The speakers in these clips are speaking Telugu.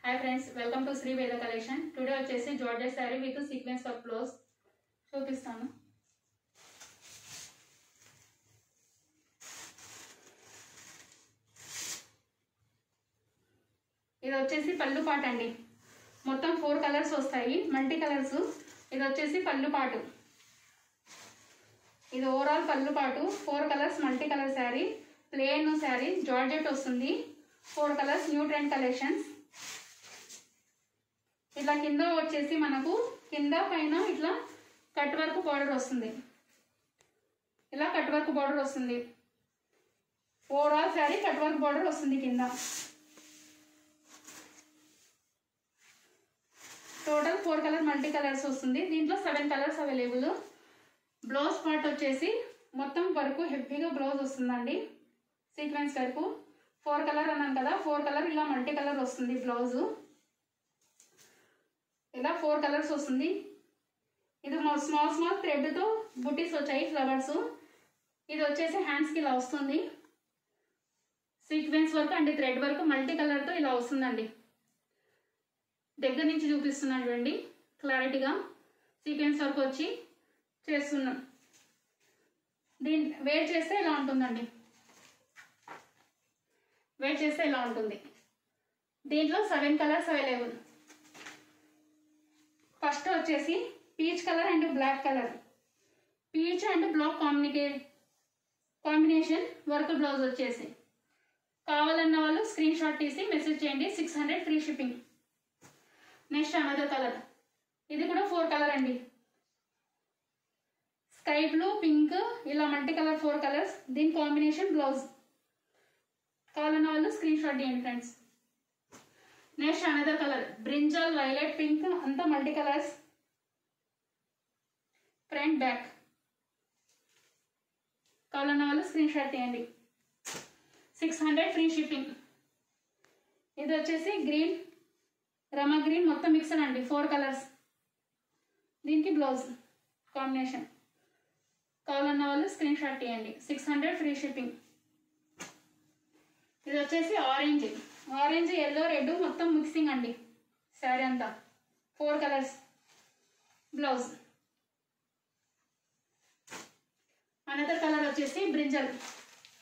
Hi friends, welcome to Sri Veda collection. Today వచ్చేసి georgette sari with sequence work blouse చూపిస్తాను. ఇది వచ్చేసి పళ్ళు పాట అండి. మొత్తం 4 కలర్స్ వస్తాయి, మల్టీ కలర్స్. ఇది వచ్చేసి పళ్ళు పాటు. ఇది ఓవరాల్ పళ్ళు పాటు 4 colours multi colour sari, plain sari, georgette వస్తుంది. 4 కలర్స్ న్యూ ట్రెండ్ కలెక్షన్స్. ఇట్లా కింద వచ్చేసి మనకు కింద పైన ఇట్లా కట్ వర్క్ బార్డర్ వస్తుంది. ఇలా కట్ వర్క్ బార్డర్ వస్తుంది. Overall sari cut work border వస్తుంది కింద. టోటల్ 4 కలర్ మల్టీ కలర్స్ వస్తుంది. దీంట్లో 7 కలర్స్ అవైలబుల్. బ్లౌజ్ పార్ట్ వచ్చేసి మొత్తం వర్క్ హెవీగా బ్లౌజ్ వస్తుందండి. సీక్వెన్స్ వర్క్ 4 కలర్ అన్నాను కదా, 4 కలర్ ఇలా మల్టీ కలర్ వస్తుంది బ్లౌజ్. ఇలా 4 కలర్స్ వస్తుంది. ఇది స్మాల్ స్మాల్ థ్రెడ్తో బుటీస్ వచ్చాయి, ఫ్లవర్స్. ఇది వచ్చేసి హ్యాండ్స్కి ఇలా వస్తుంది. Sequence work and thread work multi కలర్తో ఇలా వస్తుందండి. దగ్గర నుంచి చూపిస్తున్నాను చూడండి క్లారిటీగా. సీక్వెన్స్ వర్క్ వచ్చి చేస్తున్నాం. దీన్ని వేర్ చేస్తే ఇలా ఉంటుందండి. వేర్ చేస్తే ఇలా ఉంటుంది. దీంట్లో 7 కలర్స్ అవైలబుల్. ఫస్ట్ వచ్చేసి peach colour and black colour. Peach and black combination work blouse వచ్చేసి కావాలన్న వాళ్ళు స్క్రీన్ షాట్ తీసి మెసేజ్ చేయండి. 600 free shipping. Next another colour. ఇది కూడా 4 కలర్ అండి. స్కై బ్లూ, పింక్, ఇలా మల్టీ కలర్ 4 కలర్స్. దీని కాంబినేషన్ బ్లౌజ్. కావాలన్న వాళ్ళు స్క్రీన్ షాట్ చేయండి friends. Next another colour brinjal, violet, pink, అంతా మల్టీ కలర్స్. Front back. కావాలన్న వాళ్ళు స్క్రీన్ షాట్ తీయండి. 600 ఫ్రీ షిప్పింగ్. ఇది వచ్చేసి గ్రీన్, రమా గ్రీన్, మొత్తం మిక్సర్ అండి. 4 కలర్స్. దీనికి బ్లౌజ్ కాంబినేషన్. కావాలన్న వాళ్ళు స్క్రీన్ షాట్ తీయండి. 600 ఫ్రీ షిప్పింగ్. ఇది వచ్చేసి ఆరెంజ్, ఎల్లో, రెడ్, మొత్తం మిక్సింగ్ అండి శారీ అంతా. 4 కలర్స్. బ్లౌజ్. అనదర్ కలర్ వచ్చేసి బ్రింజల్,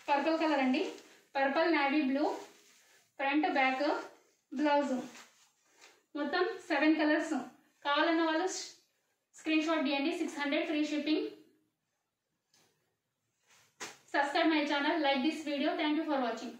పర్పుల్ కలర్ అండి. Purple, navy blue, front back, blouse. మొత్తం 7 కలర్స్. కావాలన్న వాళ్ళు స్క్రీన్ షాట్ తీయండి. 600 free shipping. Subscribe my channel, like this video. Thank you for watching.